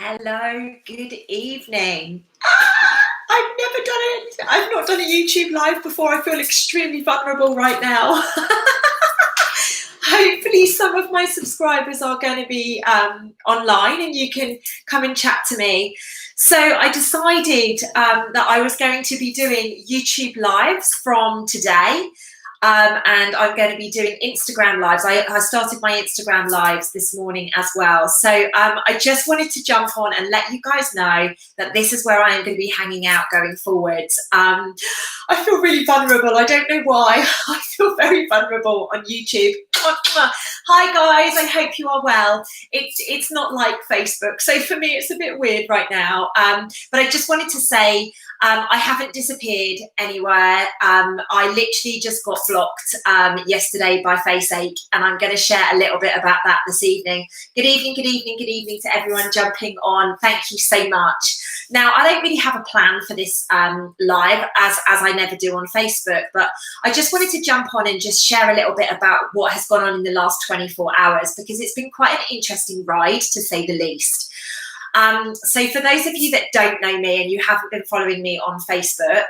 Hello, good evening. I've never done it. I've not done a YouTube live before. I feel extremely vulnerable right now. Hopefully some of my subscribers are going to be online and you can come and chat to me. So I decided that I was going to be doing YouTube lives from today. And I'm going to be doing Instagram lives. I started my Instagram lives this morning as well. So I just wanted to jump on and let you guys know that this is where I am going to be hanging out going forwards. I feel really vulnerable. I don't know why. I feel very vulnerable on YouTube. Hi guys, I hope you are well. It's not like Facebook, so for me it's a bit weird right now. But I just wanted to say I haven't disappeared anywhere. I literally just got blocked yesterday by FaceAche, and I'm going to share a little bit about that this evening. Good evening, good evening, good evening to everyone jumping on. Thank you so much. Now, I don't really have a plan for this live, as I never do on Facebook, but I just wanted to jump on and just share a little bit about what has gone on in the last 24 hours, because it's been quite an interesting ride, to say the least. So for those of you that don't know me and you haven't been following me on Facebook,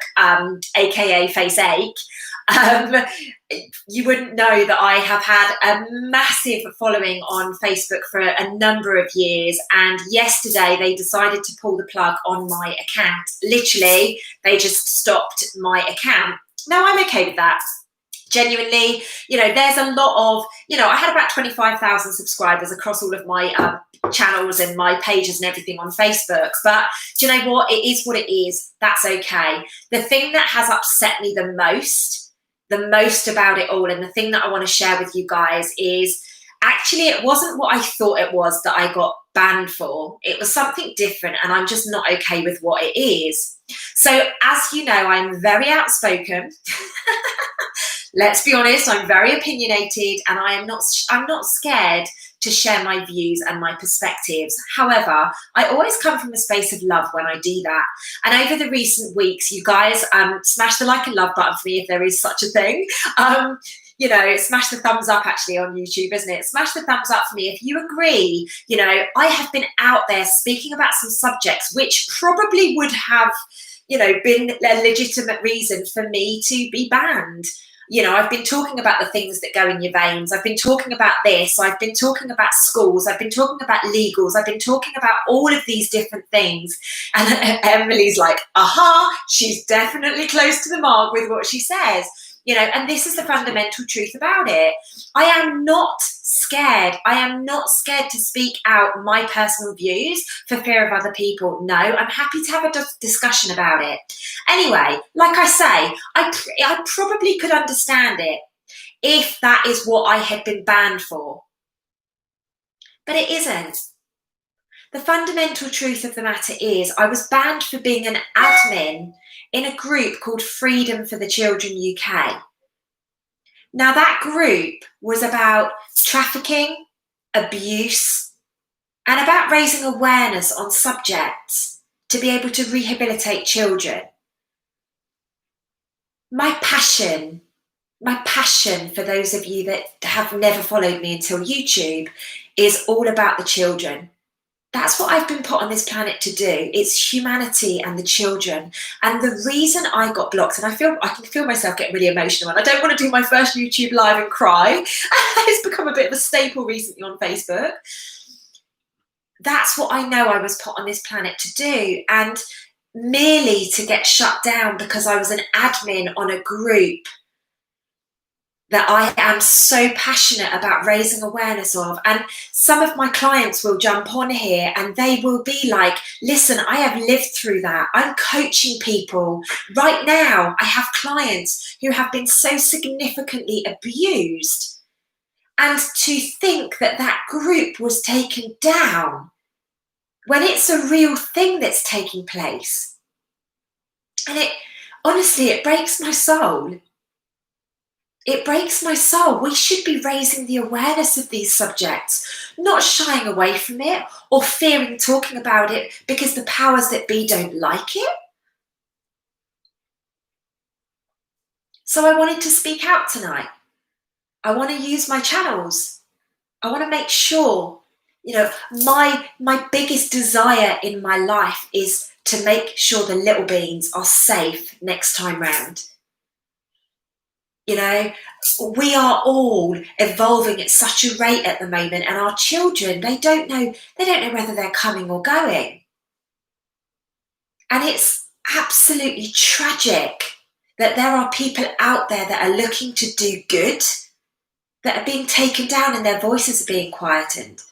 aka FaceAche, you wouldn't know that I have had a massive following on Facebook for a number of years, and yesterday they decided to pull the plug on my account. Literally, they just stopped my account. Now, I'm okay with that. Genuinely, there's a lot of, I had about 25,000 subscribers across all of my channels and my pages and everything on Facebook. But do you know what? It is what it is. That's okay. The thing that has upset me the most about it all, and the thing that I want to share with you guys is, actually, it wasn't what I thought it was that I got banned for. It was something different, and I'm just not okay with what it is. So, as you know, I'm very outspoken. Let's be honest, I'm very opinionated, and I'm not scared to share my views and my perspectives. However, I always come from a space of love when I do that. And over the recent weeks, you guys smash the like and love button for me if there is such a thing. Smash the thumbs up actually on YouTube, isn't it? Smash the thumbs up for me if you agree. I have been out there speaking about some subjects which probably would have, been a legitimate reason for me to be banned. I've been talking about the things that go in your veins. I've been talking about this. I've been talking about schools. I've been talking about legals. I've been talking about all of these different things. And Emily's like, aha, she's definitely close to the mark with what she says. And this is the fundamental truth about it. I am not scared. I am not scared to speak out my personal views for fear of other people. No, I'm happy to have a discussion about it. Anyway, like I say, I probably could understand it if that is what I had been banned for. But it isn't. The fundamental truth of the matter is, I was banned for being an admin in a group called Freedom for the Children UK. Now, that group was about trafficking, abuse, and about raising awareness on subjects to be able to rehabilitate children. My passion for those of you that have never followed me until YouTube is all about the children. That's what I've been put on this planet to do. It's humanity and the children. And the reason I got blocked, and I can feel myself getting really emotional, and I don't want to do my first YouTube live and cry. It's become a bit of a staple recently on Facebook. That's what I know I was put on this planet to do. And merely to get shut down because I was an admin on a group that I am so passionate about raising awareness of. And some of my clients will jump on here and they will be like, listen, I have lived through that. I'm coaching people. Right now, I have clients who have been so significantly abused. And to think that that group was taken down when it's a real thing that's taking place. And honestly, it breaks my soul. It breaks my soul. We should be raising the awareness of these subjects, not shying away from it or fearing talking about it because the powers that be don't like it. So I wanted to speak out tonight. I want to use my channels. I want to make sure, You know, my biggest desire in my life is to make sure the little beans are safe next time round. You know, we are all evolving at such a rate at the moment, and our children, they don't know whether they're coming or going. And it's absolutely tragic that there are people out there that are looking to do good that are being taken down and their voices are being quietened.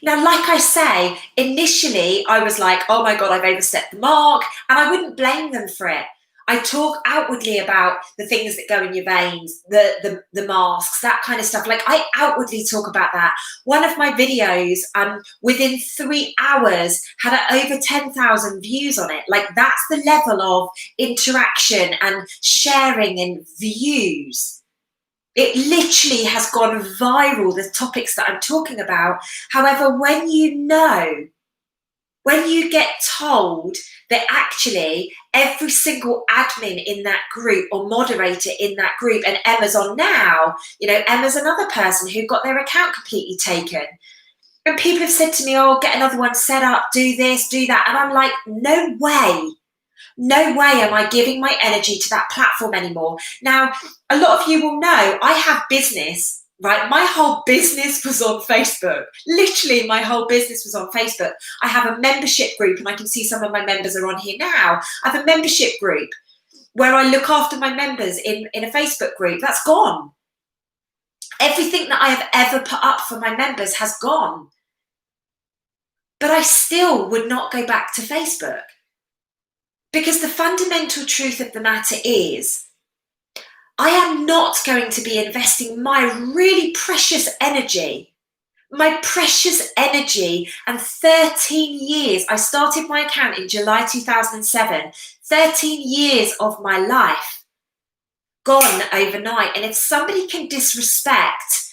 Now, like I say, initially I was like, oh my God, I've overstepped the mark, and I wouldn't blame them for it. I talk outwardly about the things that go in your veins, the masks, that kind of stuff. Like, I outwardly talk about that. One of my videos, within 3 hours, had over 10,000 views on it. Like, that's the level of interaction and sharing and views. It literally has gone viral, the topics that I'm talking about. However, when you get told that actually every single admin in that group or moderator in that group, and Emma's on now, you know, Emma's another person who got their account completely taken. And people have said to me, oh, get another one set up, do this, do that. And I'm like, no way. No way am I giving my energy to that platform anymore. Now, a lot of you will know I have business, right? My whole business was on Facebook. Literally, my whole business was on Facebook. I have a membership group, and I can see some of my members are on here now. I have a membership group where I look after my members in a Facebook group. That's gone. Everything that I have ever put up for my members has gone. But I still would not go back to Facebook. Because the fundamental truth of the matter is, I am not going to be investing my really precious energy, and 13 years. I started my account in July 2007, 13 years of my life gone overnight. And if somebody can disrespect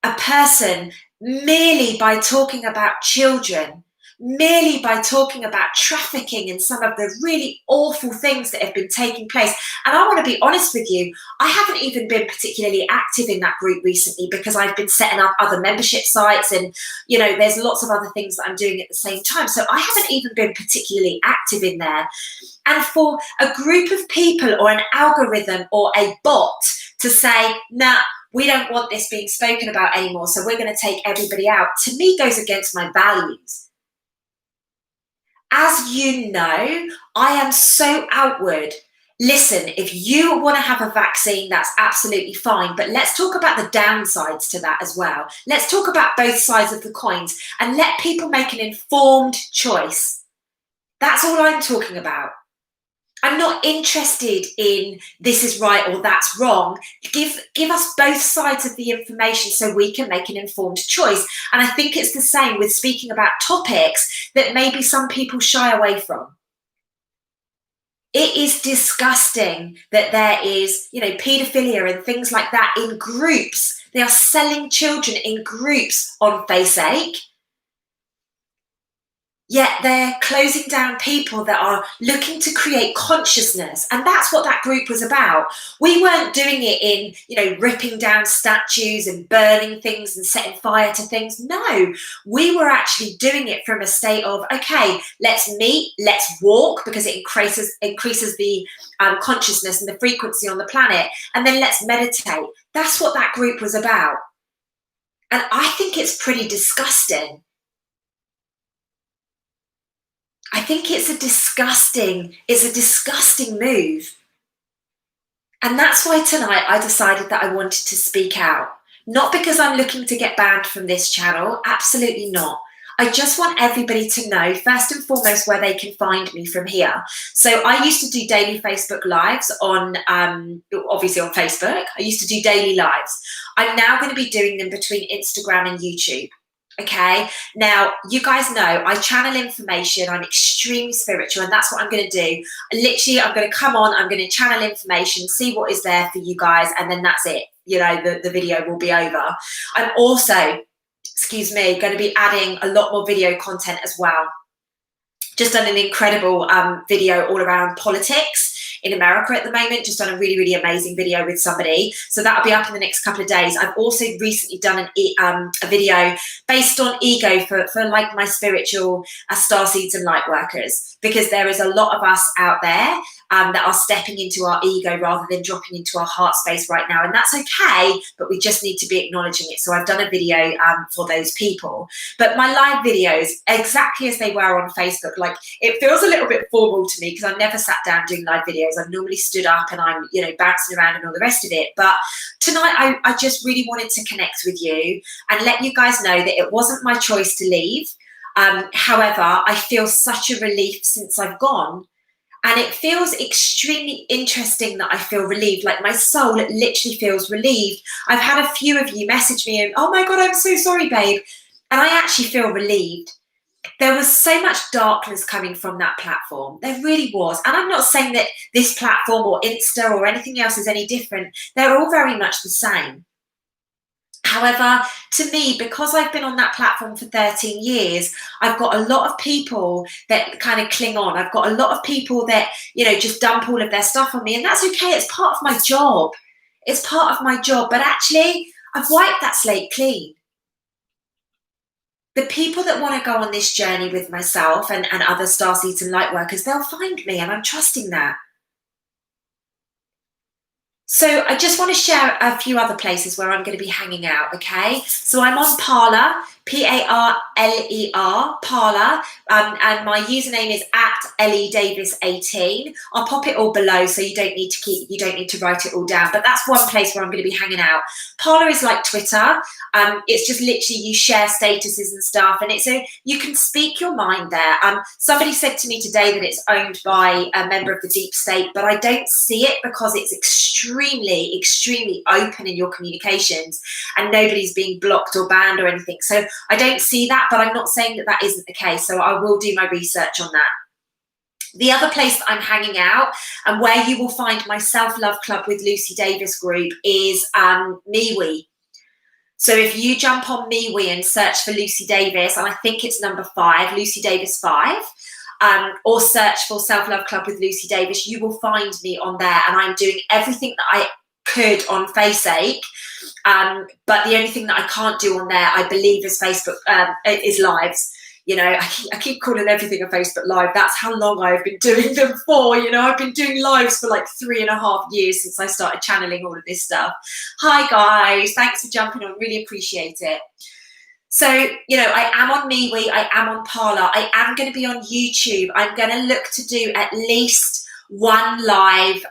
a person merely by talking about children, merely by talking about trafficking and some of the really awful things that have been taking place. And I want to be honest with you, I haven't even been particularly active in that group recently because I've been setting up other membership sites, and, you know, there's lots of other things that I'm doing at the same time. So I haven't even been particularly active in there. And for a group of people or an algorithm or a bot to say, nah, we don't want this being spoken about anymore, so we're going to take everybody out, to me goes against my values. As you know, I am so outward. Listen, if you want to have a vaccine, that's absolutely fine. But let's talk about the downsides to that as well. Let's talk about both sides of the coins and let people make an informed choice. That's all I'm talking about. I'm not interested in this is right or that's wrong. Give us both sides of the information so we can make an informed choice. And I think it's the same with speaking about topics that maybe some people shy away from. It is disgusting that there is, you know, paedophilia and things like that in groups. They are selling children in groups on FaceAche. Yet they're closing down people that are looking to create consciousness. And that's what that group was about. We weren't doing it in, you know, ripping down statues and burning things and setting fire to things. No, we were actually doing it from a state of, okay, let's meet, let's walk, because it increases the consciousness and the frequency on the planet. And then let's meditate. That's what that group was about. And I think it's pretty disgusting. I think it's a disgusting move. And that's why tonight I decided that I wanted to speak out. Not because I'm looking to get banned from this channel, absolutely not. I just want everybody to know, first and foremost, where they can find me from here. So I used to do daily Facebook lives on, obviously on Facebook. I used to do daily lives. I'm now going to be doing them between Instagram and YouTube. Okay, now you guys know I channel information. I'm extremely spiritual, and that's what I'm going to do. Literally, I'm going to come on, I'm going to channel information, see what is there for you guys, and then that's it. You know, the video will be over. I'm also, going to be adding a lot more video content as well. Just done an incredible video all around politics in America at the moment, just done a really, really amazing video with somebody. So that'll be up in the next couple of days. I've also recently done a video based on ego for like my spiritual star seeds and light workers, because there is a lot of us out there that are stepping into our ego rather than dropping into our heart space right now. And that's okay, but we just need to be acknowledging it. So I've done a video for those people. But my live videos, exactly as they were on Facebook, like it feels a little bit formal to me because I've never sat down doing live videos. I've normally stood up and I'm, you know, bouncing around and all the rest of it. But tonight I just really wanted to connect with you and let you guys know that it wasn't my choice to leave. However, I feel such a relief since I've gone. And it feels extremely interesting that I feel relieved. Like my soul literally feels relieved. I've had a few of you message me and, oh my God, I'm so sorry, babe. And I actually feel relieved. There was so much darkness coming from that platform. There really was. And I'm not saying that this platform or Insta or anything else is any different. They're all very much the same. However, to me, because I've been on that platform for 13 years, I've got a lot of people that kind of cling on. I've got a lot of people that, you know, just dump all of their stuff on me. And that's okay. It's part of my job. It's part of my job. But actually, I've wiped that slate clean. The people that want to go on this journey with myself and other starseeds and light workers, they'll find me, and I'm trusting that. So I just want to share a few other places where I'm going to be hanging out, okay? So I'm on Parler, Parler, Parler, and my username is @LeDavis18. I'll pop it all below, so you don't need to write it all down. But that's one place where I'm going to be hanging out. Parler is like Twitter. It's just literally you share statuses and stuff, and you can speak your mind there. Somebody said to me today that it's owned by a member of the deep state, but I don't see it because it's extremely, extremely open in your communications, and nobody's being blocked or banned or anything. So I don't see that, but I'm not saying that that isn't the case. So I will do my research on that. The other place that I'm hanging out and where you will find my Self-Love Club with Lucy Davis group is MeWe. So if you jump on MeWe and search for Lucy Davis, and I think it's number 5, Lucy Davis 5, or search for Self-Love Club with Lucy Davis, you will find me on there. And I'm doing everything that I could on FaceAche. But the only thing that I can't do on there, I believe, is Facebook, is lives. You know, I keep calling everything a Facebook Live. That's how long I've been doing them for. You know, I've been doing lives for like 3.5 years since I started channeling all of this stuff. Hi, guys. Thanks for jumping on. Really appreciate it. So, you know, I am on MeWe. I am on Parler. I am going to be on YouTube. I'm going to look to do at least one live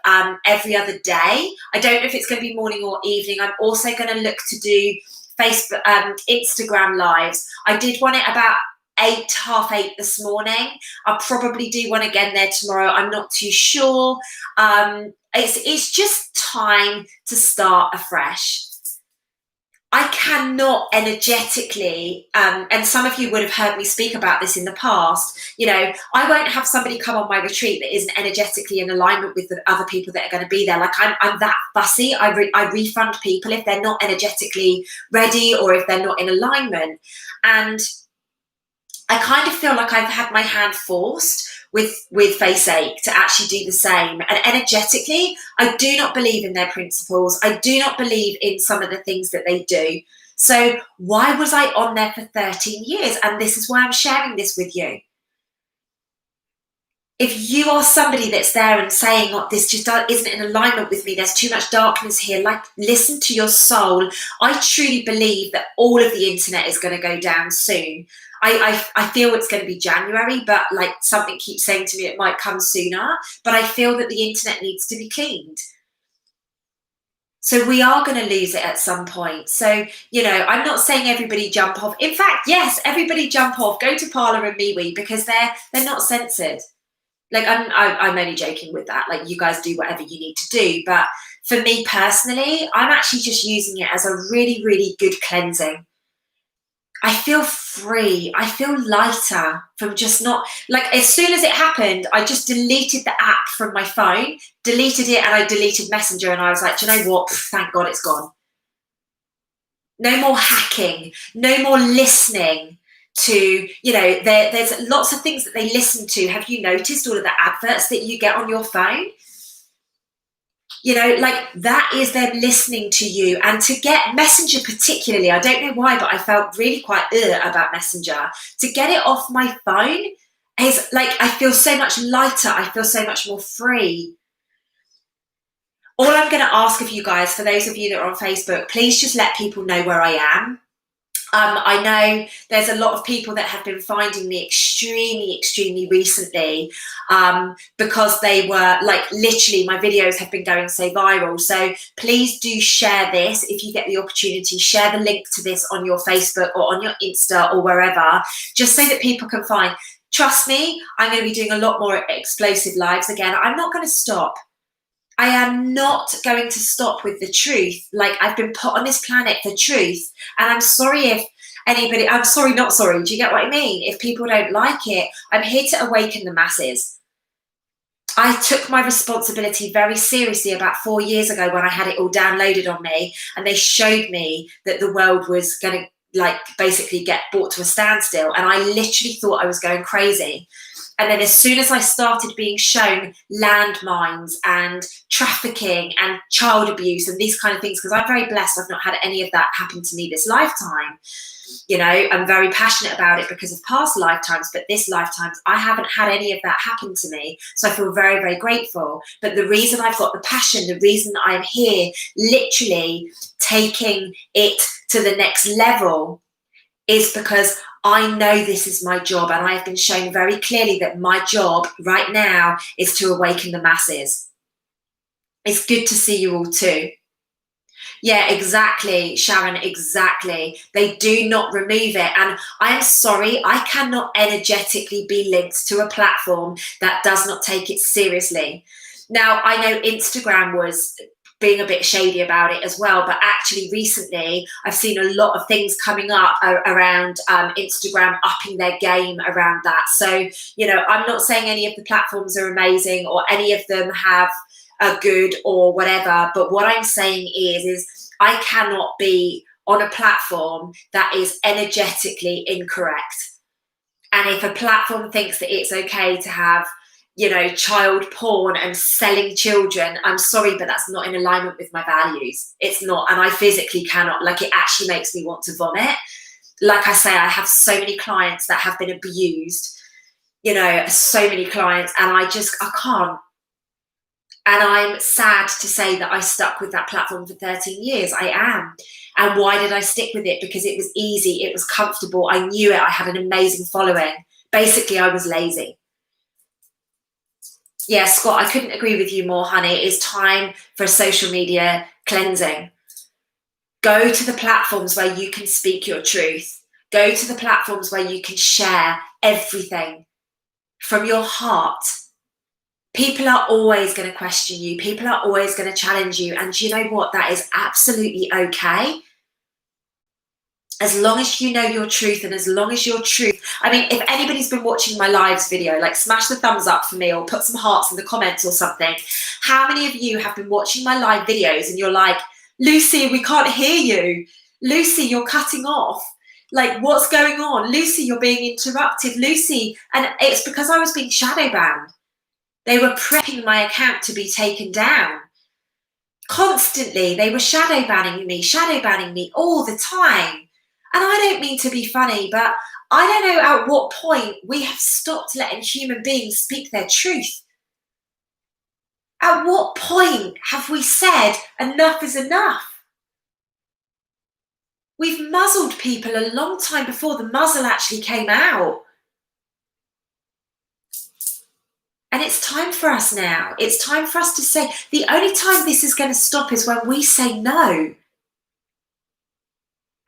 every other day. I don't know if it's going to be morning or evening. I'm also going to look to do Facebook, Instagram lives. I did one at about 8:30 this morning. I'll probably do one again there tomorrow. I'm not too sure. It's just time to start afresh. I cannot energetically, and some of you would have heard me speak about this in the past, you know, I won't have somebody come on my retreat that isn't energetically in alignment with the other people that are going to be there. Like I'm that fussy. I refund people if they're not energetically ready or if they're not in alignment. And I kind of feel like I've had my hand forced with FaceAche to actually do the same. And energetically, I do not believe in their principles. I do not believe in some of the things that they do. So why was I on there for 13 years? And this is why I'm sharing this with you. If you are somebody that's there and saying, oh, this just isn't in alignment with me, there's too much darkness here, like, listen to your soul. I truly believe that all of the internet is going to go down soon. I feel it's going to be January, but like something keeps saying to me it might come sooner. But I feel that the internet needs to be cleaned. So we are going to lose it at some point. So, you know, I'm not saying everybody jump off. In fact, yes, everybody jump off. Go to Parler and MeWe because they're not censored. Like I'm only joking with that. Like you guys do whatever you need to do. But for me personally, I'm actually just using it as a really, really good cleansing. I feel free. I feel lighter from just not, like, as soon as it happened, I just deleted the app from my phone, deleted it, and I deleted Messenger. And I was like, do you know what? Thank God it's gone. No more hacking, no more listening to, you know, there's lots of things that they listen to. Have you noticed all of the adverts that you get on your phone? You know, like that is them listening to you. And to get Messenger particularly, I don't know why, but I felt really quite about Messenger. To get it off my phone is like, I feel so much lighter. I feel so much more free. All I'm going to ask of you guys, for those of you that are on Facebook, please just let people know where I am. I know there's a lot of people that have been finding me extremely recently because they were like, literally my videos have been going so viral. So please do share this. If you get the opportunity, share the link to this on your Facebook or on your Insta or wherever, just so that people can find. Trust me, I'm going to be doing a lot more explosive lives again. I'm not going to stop. I am not going to stop with the truth. Like, I've been put on this planet for truth. And I'm sorry if anybody, I'm sorry, not sorry. Do you get what I mean? If people don't like it, I'm here to awaken the masses. I took my responsibility very seriously about 4 years ago when I had it all downloaded on me and they showed me that the world was going to like basically get brought to a standstill. And I literally thought I was going crazy. And then as soon as I started being shown landmines and trafficking and child abuse and these kind of things, because I'm very blessed, I've not had any of that happen to me this lifetime. You know, I'm very passionate about it because of past lifetimes, but this lifetime, I haven't had any of that happen to me. So I feel very grateful. But the reason I've got the passion, the reason I'm here, literally taking it to the next level, is because I know this is my job, and I have been shown very clearly that my job right now is to awaken the masses. It's good to see you all too. Yeah, exactly, Sharon, exactly. They do not remove it. And I'm sorry, I cannot energetically be linked to a platform that does not take it seriously. Now, I know Instagram was being a bit shady about it as well, but actually recently I've seen a lot of things coming up around Instagram upping their game around that. So, you know, I'm not saying any of the platforms are amazing or any of them have a good or whatever, but what I'm saying is I cannot be on a platform that is energetically incorrect. And if a platform thinks that it's okay to have, you know, child porn and selling children, I'm sorry, but that's not in alignment with my values. It's not. And I physically cannot, like, it actually makes me want to vomit. Like I say, I have so many clients that have been abused, you know, so many clients, and I can't. And I'm sad to say that I stuck with that platform for 13 years. I am. And why did I stick with it? Because it was easy. It was comfortable. I knew it. I had an amazing following. Basically, I was lazy. Yeah, Scott, I couldn't agree with you more, honey. It is time for a social media cleansing. Go to the platforms where you can speak your truth. Go to the platforms where you can share everything from your heart. People are always going to question you. People are always going to challenge you. And you know what? That is absolutely okay. As long as you know your truth, and as long as your truth, I mean, if anybody's been watching my lives video, like smash the thumbs up for me or put some hearts in the comments or something. How many of you have been watching my live videos and you're like, Lucy, we can't hear you. Lucy, you're cutting off. Like, what's going on? Lucy, you're being interrupted. Lucy, and it's because I was being shadow banned. They were prepping my account to be taken down. Constantly, they were shadow banning me all the time. And I don't mean to be funny, but I don't know at what point we have stopped letting human beings speak their truth. At what point have we said enough is enough? We've muzzled people a long time before the muzzle actually came out. And it's time for us now. It's time for us to say, the only time this is going to stop is when we say no.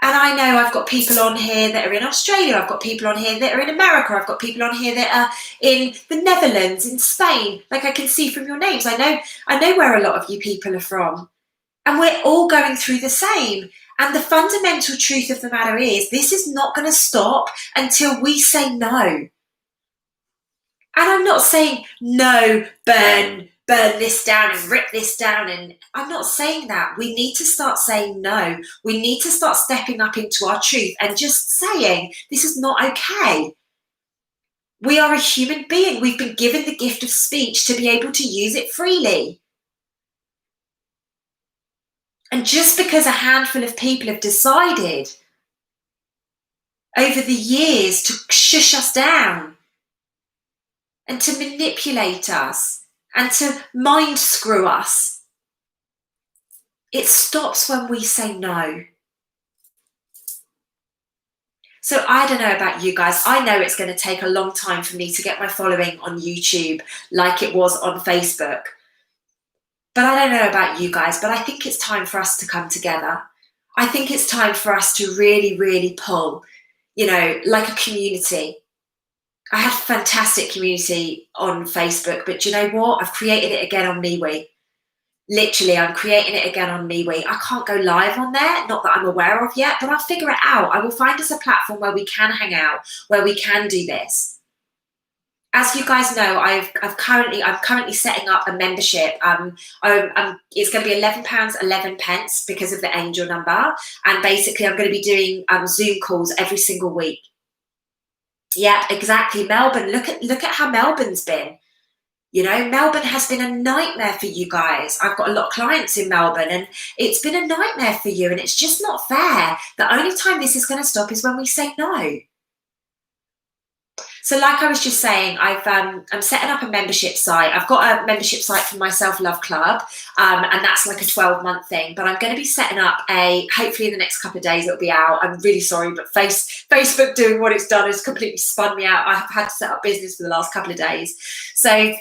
And I know I've got people on here that are in Australia. I've got people on here that are in America. I've got people on here that are in the Netherlands, in Spain. Like, I can see from your names. I know where a lot of you people are from. And we're all going through the same. And the fundamental truth of the matter is, this is not going to stop until we say no. And I'm not saying no, burn this down and rip this down. And I'm not saying that. We need to start saying no. We need to start stepping up into our truth and just saying, this is not okay. We are a human being. We've been given the gift of speech to be able to use it freely. And just because a handful of people have decided over the years to shush us down and to manipulate us and to mind screw us, it stops when we say no. So I don't know about you guys. I know it's going to take a long time for me to get my following on YouTube like it was on Facebook. But I don't know about you guys, but I think it's time for us to come together. I think it's time for us to really, really pull, like a community. I had a fantastic community on Facebook, but you know what? I've created it again on MeWe. Literally, I'm creating it again on MeWe. I can't go live on there, not that I'm aware of yet, but I'll figure it out. I will find us a platform where we can hang out, where we can do this. As you guys know, I'm currently setting up a membership. It's going to be £11.11 because of the angel number, and basically I'm going to be doing Zoom calls every single week. Yeah, exactly. Melbourne. Look at how Melbourne's been. Melbourne has been a nightmare for you guys. I've got a lot of clients in Melbourne, and it's been a nightmare for you, and it's just not fair. The only time this is going to stop is when we say no. So like I was just saying, I'm setting up a membership site. I've got a membership site for my Self-Love Club, and that's like a 12-month thing. But I'm going to be setting up hopefully in the next couple of days it'll be out. I'm really sorry, but Facebook doing what it's done has completely spun me out. I've had to set up business for the last couple of days. So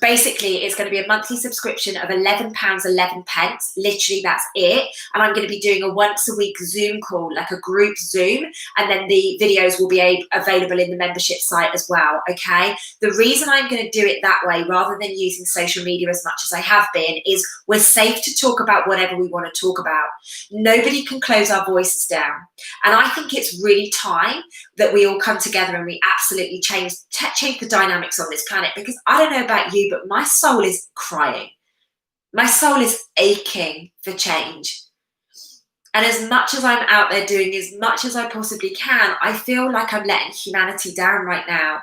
basically it's going to be a monthly subscription of £11.11. Literally, that's it. And I'm going to be doing a once a week Zoom call, like a group Zoom, and then the videos will be available in the membership site as well. Okay, the reason I'm going to do it that way rather than using social media as much as I have been is we're safe to talk about whatever we want to talk about. Nobody can close our voices down, and I think it's really time that we all come together and we absolutely change the dynamics on this planet, because I don't know about you, but my soul is crying. My soul is aching for change. And as much as I'm out there doing as much as I possibly can, I feel like I'm letting humanity down right now.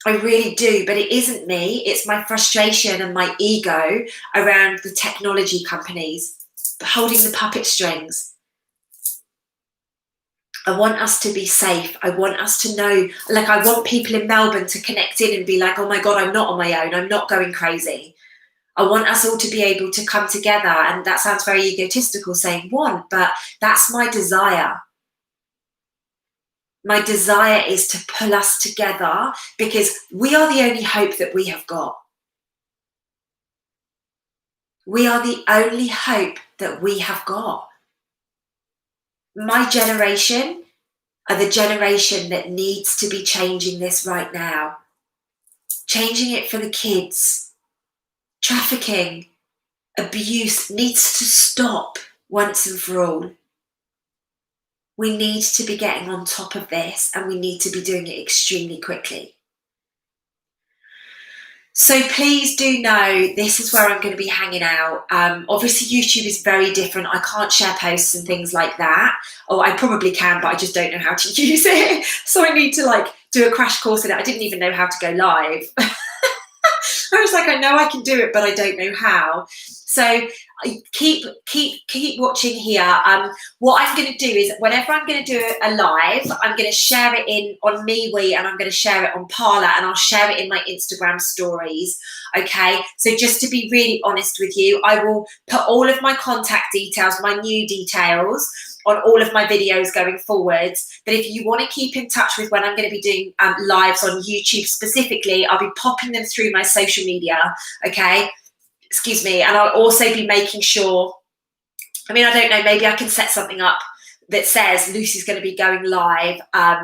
I really do, but it isn't me. It's my frustration and my ego around the technology companies holding the puppet strings. I want us to be safe. I want us to know, like, I want people in Melbourne to connect in and be like, oh my God, I'm not on my own. I'm not going crazy. I want us all to be able to come together. And that sounds very egotistical saying want, but that's my desire. My desire is to pull us together because we are the only hope that we have got. We are the only hope that we have got. My generation are the generation that needs to be changing this right now. Changing it for the kids. Trafficking, abuse needs to stop once and for all. We need to be getting on top of this, and we need to be doing it extremely quickly. So please do know this is where I'm going to be hanging out. Obviously, YouTube is very different. I can't share posts and things like that. Or I probably can, but I just don't know how to use it. So I need to do a crash course in it. I didn't even know how to go live. I was like, I know I can do it, but I don't know how. So keep watching here. What I'm going to do is whenever I'm going to do a live, I'm going to share it on MeWe, and I'm going to share it on Parler, and I'll share it in my Instagram stories. Okay, so just to be really honest with you, I will put all of my contact details, my new details, on all of my videos going forwards. But if you want to keep in touch with when I'm going to be doing lives on YouTube specifically, I'll be popping them through my social media. Okay, excuse me. And I'll also be making sure, I don't know, maybe I can set something up that says Lucy's going to be going live. I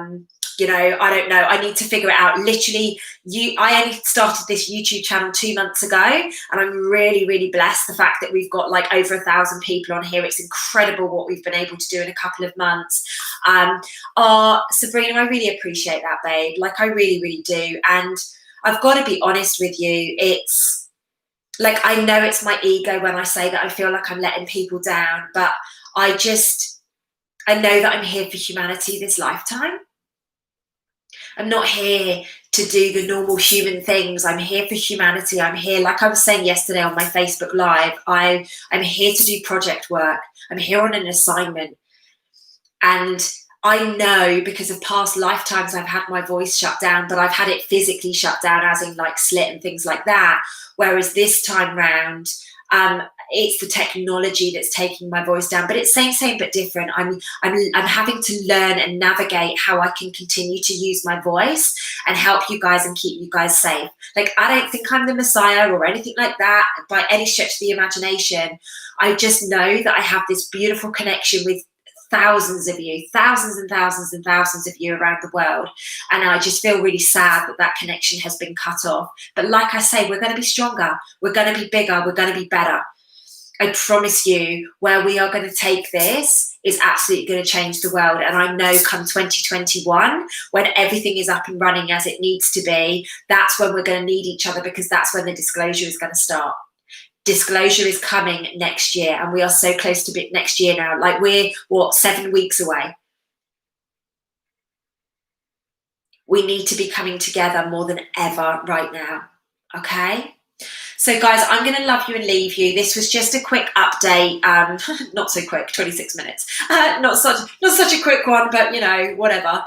don't know. I need to figure it out. Literally, I only started this YouTube channel 2 months ago, and I'm really, really blessed. The fact that we've got over 1,000 people on here. It's incredible what we've been able to do in a couple of months. Sabrina, I really appreciate that, babe. I really, really do. And I've got to be honest with you. It's I know it's my ego when I say that I feel like I'm letting people down, but I know that I'm here for humanity this lifetime. I'm not here to do the normal human things. I'm here for humanity. I'm here, like I was saying yesterday on my Facebook Live, I'm here to do project work. I'm here on an assignment. And I know because of past lifetimes I've had my voice shut down, but I've had it physically shut down, as in like slit and things like that. Whereas this time round, it's the technology that's taking my voice down, but it's same but different. I'm having to learn and navigate how I can continue to use my voice and help you guys and keep you guys safe. Like, I don't think I'm the Messiah or anything like that by any stretch of the imagination. I just know that I have this beautiful connection with thousands of you, thousands and thousands and thousands of you around the world. And I just feel really sad that that connection has been cut off. But like I say, we're going to be stronger. We're going to be bigger. We're going to be better. I promise you, where we are going to take this is absolutely going to change the world. And I know come 2021, when everything is up and running as it needs to be, that's when we're going to need each other, because that's when the disclosure is going to start. Disclosure is coming next year, and we are so close to next year now. Like, we're, 7 weeks away. We need to be coming together more than ever right now, okay? So guys, I'm going to love you and leave you. This was just a quick update. Not so quick, 26 minutes. Not such a quick one, but you know, whatever.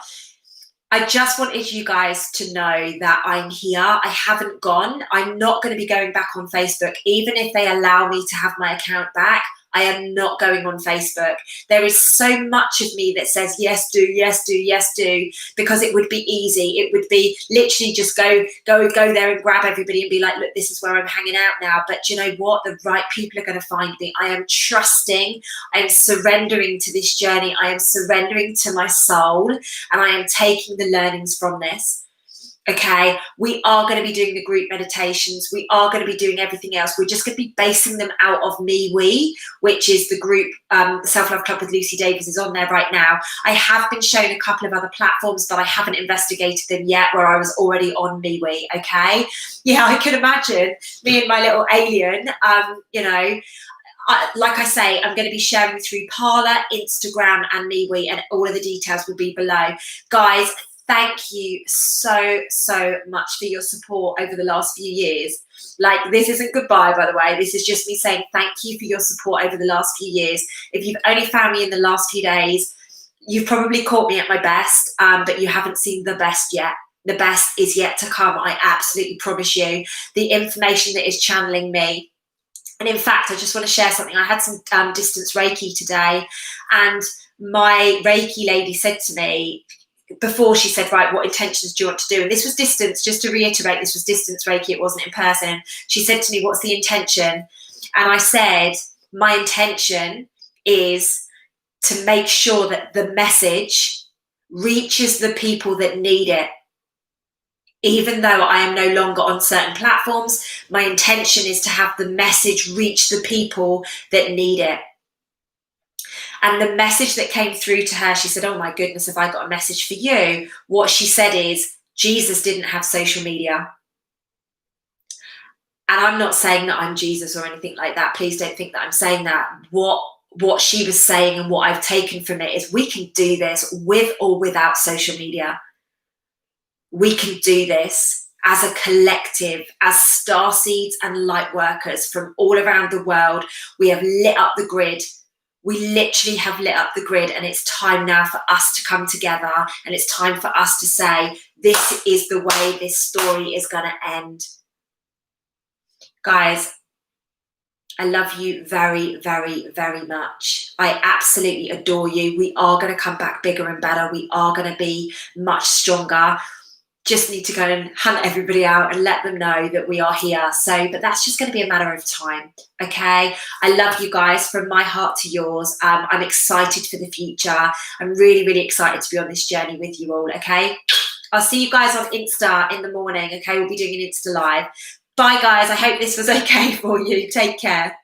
I just wanted you guys to know that I'm here. I haven't gone. I'm not going to be going back on Facebook. Even if they allow me to have my account back, I am not going on Facebook. There is so much of me that says, yes, do, yes, do, yes, do, because it would be easy. It would be literally just go there and grab everybody and be like, look, this is where I'm hanging out now. But you know what? The right people are going to find me. I am trusting. I am surrendering to this journey. I am surrendering to my soul, and I am taking the learnings from this. Okay, we are going to be doing the group meditations. We are going to be doing everything else. We're just going to be basing them out of MeWe, which is the group, the Self-Love Club with Lucy Davis is on there right now. I have been shown a couple of other platforms, but I haven't investigated them yet, where I was already on MeWe, okay? Yeah, I can imagine me and my little alien, you know, like I say, I'm going to be sharing through Parler, Instagram, and MeWe, and all of the details will be below. Guys, thank you so much for your support over the last few years. Like, this isn't goodbye, by the way. This is just me saying thank you for your support over the last few years. If you've only found me in the last few days, you've probably caught me at my best, but you haven't seen the best yet. The best is yet to come. I absolutely promise you. The information that is channeling me. And in fact, I just want to share something. I had some distance Reiki today, and my Reiki lady said to me, before, she said, right, what intentions do you want to do? And this was distance, just to reiterate, this was distance Reiki, it wasn't in person. She said to me, what's the intention? And I said, my intention is to make sure that the message reaches the people that need it. Even though I am no longer on certain platforms, my intention is to have the message reach the people that need it. And the message that came through to her, she said, oh my goodness, have I got a message for you? What she said is, Jesus didn't have social media. And I'm not saying that I'm Jesus or anything like that. Please don't think that I'm saying that. What she was saying and what I've taken from it is, we can do this with or without social media. We can do this as a collective, as starseeds and light workers from all around the world. We have lit up the grid. We literally have lit up the grid, and it's time now for us to come together, and it's time for us to say, this is the way this story is going to end. Guys, I love you very, very, very much. I absolutely adore you. We are going to come back bigger and better. We are going to be much stronger. Just need to go and hunt everybody out and let them know that we are here. So, but that's just going to be a matter of time, okay? I love you guys from my heart to yours. I'm excited for the future. I'm really, really excited to be on this journey with you all, okay? I'll see you guys on Insta in the morning, okay? We'll be doing an Insta live. Bye, guys. I hope this was okay for you. Take care.